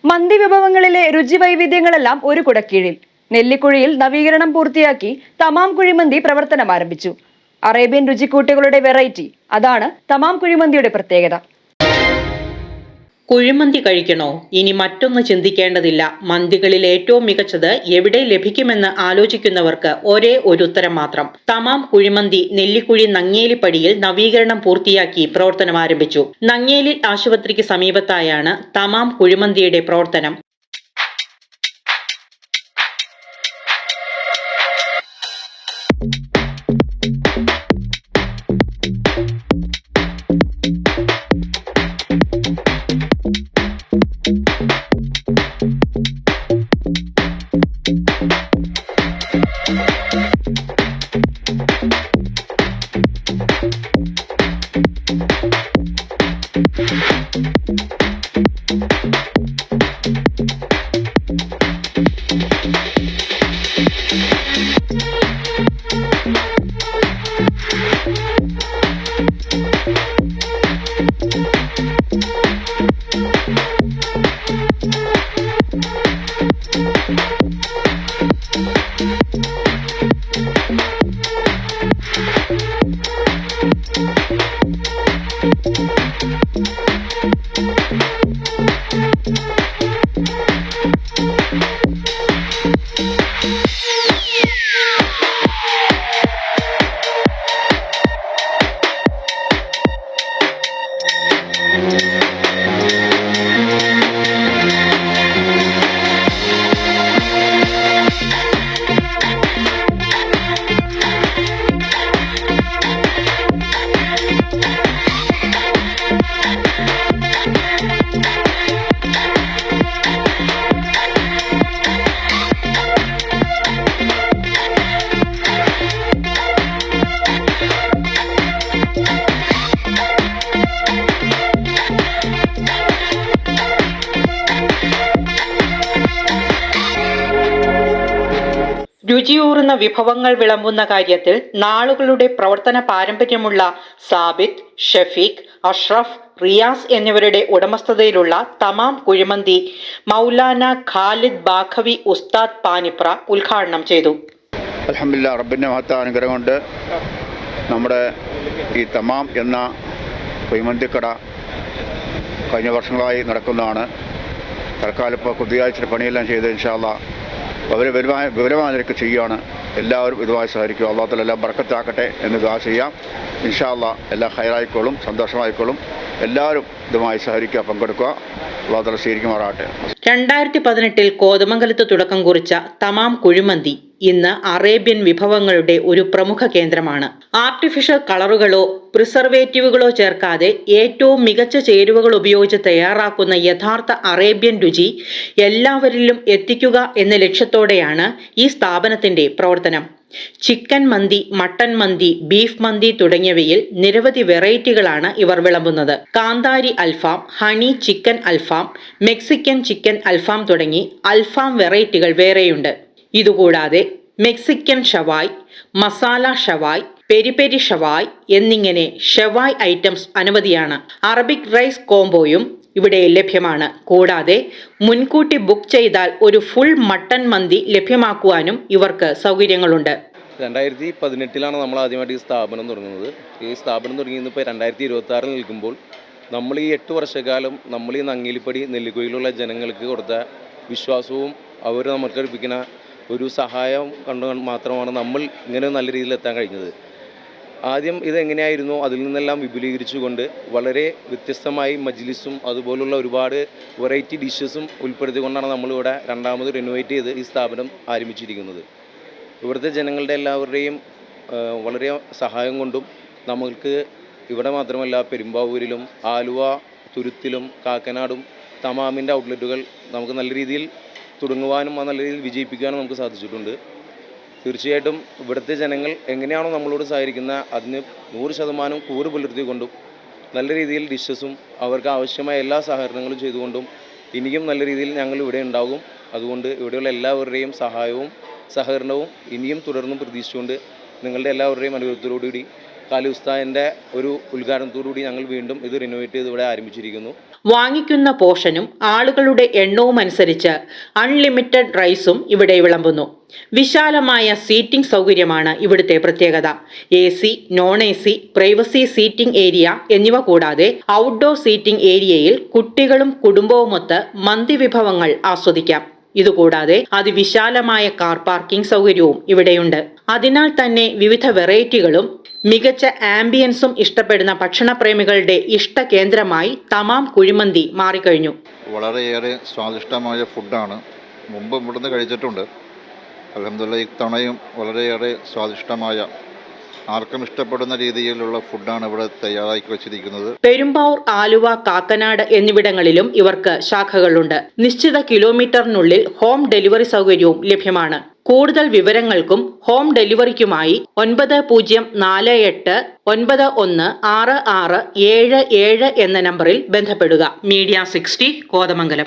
മന്തി വിഭവങ്ങളിലെ രുചി വൈവിധ്യങ്ങളെല്ലാം ഒരു കുടക്കീഴിൽ. നെല്ലിക്കുഴിയിൽ നവീകരണം പൂർത്തിയാക്കി തമാം കുഴിമന്തി പ്രവർത്തനം ആരംഭിച്ചു. അറേബ്യൻ രുചിക്കൂട്ടുകളുടെ വെറൈറ്റി, അതാണ് തമാം കുഴിമന്തിയുടെ പ്രത്യേകത. കുഴിമന്തി കഴിക്കണോ? ഇനി മറ്റൊന്ന് ചിന്തിക്കേണ്ടതില്ല. മന്തികളിൽ ഏറ്റവും മികച്ചത് എവിടെ ലഭിക്കുമെന്ന് ആലോചിക്കുന്നവർക്ക് ഒരേ ഒരു ഉത്തരം മാത്രം. തമാം കുഴിമന്തി നെല്ലിക്കുഴി നങ്ങേലിപ്പടിയിൽ നവീകരണം പൂർത്തിയാക്കി പ്രവർത്തനം ആരംഭിച്ചു. നങ്ങേലിൽ ആശുപത്രിക്ക് സമീപത്തായാണ് തമാം കുഴിമന്തിയുടെ പ്രവർത്തനം. രുചിയൂറുന്ന വിഭവങ്ങൾ വിളമ്പുന്ന കാര്യത്തിൽ നാളുകളുടെ പ്രവർത്തന പാരമ്പര്യമുള്ള സാബിത്ത്, ഷഫീഖ്, അഷ്റഫ്, റിയാസ് എന്നിവരുടെ ഉടമസ്ഥതയിലുള്ള തമാം കുഴിമന്തി മൗലാന ഖാലിദ് ബാഖവി ഉസ്താദ് പാനിപ്ര ഉദ്ഘാടനം ചെയ്തു. അൽഹംദുലില്ലാഹ്, റബ്ബിൻ്റെ മഹത്തായ അനുഗ്രഹം കൊണ്ട് നമ്മുടെ ഈ തമാം എന്ന കുഴിമന്തിക്കട കഴിഞ്ഞ വർഷങ്ങളായി നടക്കുന്നതാണ്. തൽക്കാലം ഇപ്പോൾ പുതിയാഴ്ച പണിയെല്ലാം ചെയ്ത് ഇൻഷാ അല്ലാഹ് അവർ വിവരമായ നിരക്ക് ചെയ്യുകയാണ്. എല്ലാവരും ഇതുമായി സഹകരിക്കും. അല്ലാഹു തആല എല്ലാം ബർക്കത്താക്കട്ടെ എന്ന് ദുആ ചെയ്യാം. ഇൻഷാ അല്ലാഹ് എല്ലാം ഖൈറായിക്കോളും, സന്തോഷമായിക്കോളും. എല്ലാവരും ഇതുമായി സഹകരിക്കുക, പങ്കെടുക്കുക. അല്ലാഹു തആല സ്വീകരിക്കുമാറാകട്ടെ. 2018 കോതമംഗലത്ത് തുടക്കം കുറിച്ച തമാം കുഴിമന്തി ഇന്ന് അറേബ്യൻ വിഭവങ്ങളുടെ ഒരു പ്രമുഖ കേന്ദ്രമാണ്. ആർട്ടിഫിഷ്യൽ കളറുകളോ പ്രിസർവേറ്റീവുകളോ ചേർക്കാതെ ഏറ്റവും മികച്ച ചേരുവകൾ ഉപയോഗിച്ച് തയ്യാറാക്കുന്ന യഥാർത്ഥ അറേബ്യൻ രുചി എല്ലാവരിലും എത്തിക്കുക എന്ന ലക്ഷ്യത്തോടെയാണ് ഈ സ്ഥാപനത്തിന്റെ പ്രവർത്തനം. ചിക്കൻ മന്തി, മട്ടൻ മന്തി, ബീഫ് മന്തി തുടങ്ങിയവയിൽ നിരവധി വെറൈറ്റികളാണ് ഇവർ വിളമ്പുന്നത്. കാന്താരി അൽഫാം, ഹണി ചിക്കൻ അൽഫാം, മെക്സിക്കൻ ചിക്കൻ അൽഫാം തുടങ്ങി അൽഫാം വെറൈറ്റികൾ വേറെയുണ്ട്. ഇതുകൂടാതെ Mexican shawaya, masala shawaya, peri peri shawaya എന്നിങ്ങനെ ഷവായ് ഐറ്റംസ് അനവധിയാണ്. അറബിക് റൈസ് കോംബോയും ഇവിടെ ലഭ്യമാണ്. കൂടാതെ മുൻകൂട്ടി ബുക്ക് ചെയ്താൽ ഒരു ഫുൾ മട്ടൻ മന്തി ലഭ്യമാക്കുവാനും ഇവർക്ക് സൗകര്യങ്ങളുണ്ട്. 2018 നമ്മൾ ആദ്യമായിട്ട് ഈ സ്ഥാപനം തുടങ്ങുന്നത്. ഈ സ്ഥാപനം തുടങ്ങിയത് ഇപ്പോൾ 2026 നിൽക്കുമ്പോൾ നമ്മൾ ഈ 8 വർഷക്കാലം നമ്മൾ ഈ നങ്ങേലിപ്പടി നെല്ലിക്കുഴിയിലുള്ള ജനങ്ങൾക്ക് കൊടുത്ത വിശ്വാസവും അവർ നമുക്ക് ലഭിക്കുന്ന ഒരു സഹായം കണ്ടു മാത്രമാണ് നമ്മൾ ഇങ്ങനെ നല്ല രീതിയിൽ എത്താൻ കഴിഞ്ഞത്. ആദ്യം ഇതെങ്ങനെയായിരുന്നു, അതിൽ നിന്നെല്ലാം വിപുലീകരിച്ചുകൊണ്ട് വളരെ വ്യത്യസ്തമായി മജ്ലിസും അതുപോലുള്ള ഒരുപാട് വെറൈറ്റി ഡിഷസും ഉൾപ്പെടുത്തിക്കൊണ്ടാണ് നമ്മളിവിടെ രണ്ടാമത് റിനോവേറ്റ് ചെയ്ത് ഈ സ്ഥാപനം ആരംഭിച്ചിരിക്കുന്നത്. ഇവിടുത്തെ ജനങ്ങളുടെ എല്ലാവരുടെയും വളരെ സഹായം കൊണ്ടും നമുക്ക് ഇവിടെ മാത്രമല്ല പെരുമ്പാവൂരിലും ആലുവ, തുരുത്തിലും കാക്കനാടും തമാമിൻ്റെ ഔട്ട്ലെറ്റുകൾ നമുക്ക് നല്ല രീതിയിൽ തുടങ്ങുവാനും നല്ല രീതിയിൽ വിജയിപ്പിക്കാനും നമുക്ക് സാധിച്ചിട്ടുണ്ട്. തീർച്ചയായിട്ടും ഇവിടുത്തെ ജനങ്ങൾ എങ്ങനെയാണോ നമ്മളോട് സഹകരിക്കുന്നത് അതിന് 100% കൂറ് പുലർത്തിക്കൊണ്ടും നല്ല രീതിയിൽ ഡിഷസും അവർക്ക് ആവശ്യമായ എല്ലാ സഹകരണങ്ങളും ചെയ്തുകൊണ്ടും ഇനിയും നല്ല രീതിയിൽ ഞങ്ങൾ ഇവിടെ ഉണ്ടാകും. അതുകൊണ്ട് ഇവിടെയുള്ള എല്ലാവരുടെയും സഹായവും സഹകരണവും ഇനിയും തുടർന്നും പ്രതീക്ഷിച്ചുകൊണ്ട് നിങ്ങളുടെ എല്ലാവരുടെയും അനുഗ്രഹത്തോടുകൂടി ഖാലിദ് ഉസ്താദിൻ്റെ ഒരു ഉദ്ഘാടനത്തോടുകൂടി ഞങ്ങൾ വീണ്ടും ഇത് റിനോവേറ്റ് ചെയ്ത് ഇവിടെ ആരംഭിച്ചിരിക്കുന്നു. വാങ്ങിക്കുന്ന പോർഷനും ആളുകളുടെ എണ്ണവും അനുസരിച്ച് അൺലിമിറ്റഡ് റൈസും ഇവിടെ വിളമ്പുന്നു. വിശാലമായ സീറ്റിംഗ് സൗകര്യമാണ് ഇവിടുത്തെ പ്രത്യേകത. AC, non-AC, privacy seating area എന്നിവ കൂടാതെ ഔട്ട്ഡോർ സീറ്റിംഗ് ഏരിയയിൽ കുട്ടികളും കുടുംബവുമൊത്ത് മന്തി വിഭവങ്ങൾ ആസ്വദിക്കാം. ഇതുകൂടാതെ അതിവിശാലമായ കാർ പാർക്കിംഗ് സൗകര്യവും ഇവിടെയുണ്ട്. അതിനാൽ തന്നെ വിവിധ വെറൈറ്റികളും മികച്ച ആംബിയൻസും ഇഷ്ടപ്പെടുന്ന ഭക്ഷണപ്രേമികളുടെ ഇഷ്ട കേന്ദ്രമായി തമാം കുഴിമന്തി മാറിക്കഴിഞ്ഞു. വളരെയേറെ സ്വാദിഷ്ടമായ ഫുഡാണ്. മുമ്പ് ഇവിടുന്ന് കഴിച്ചിട്ടുണ്ട്. അൽഹംദുലില്ലാഹ് ഇത്തവണയും വളരെയേറെ സ്വാദിഷ്ടമായ, ആർക്കും ഇഷ്ടപ്പെടുന്ന രീതിയിലുള്ള ഫുഡാണ് ഇവിടെ തയ്യാറാക്കി വച്ചിരിക്കുന്നത്. പെരുമ്പാവൂർ, ആലുവ, കാക്കനാട് എന്നിവിടങ്ങളിലും ഇവർക്ക് ശാഖകളുണ്ട്. നിശ്ചിത കിലോമീറ്ററിനുള്ളിൽ ഹോം ഡെലിവറി സൗകര്യവും ലഭ്യമാണ്. കൂടുതൽ വിവരങ്ങൾക്കും ഹോം ഡെലിവറിക്കുമായി 9048916677 എന്ന നമ്പറിൽ ബന്ധപ്പെടുക. മീഡിയ 60 കോതമംഗലം.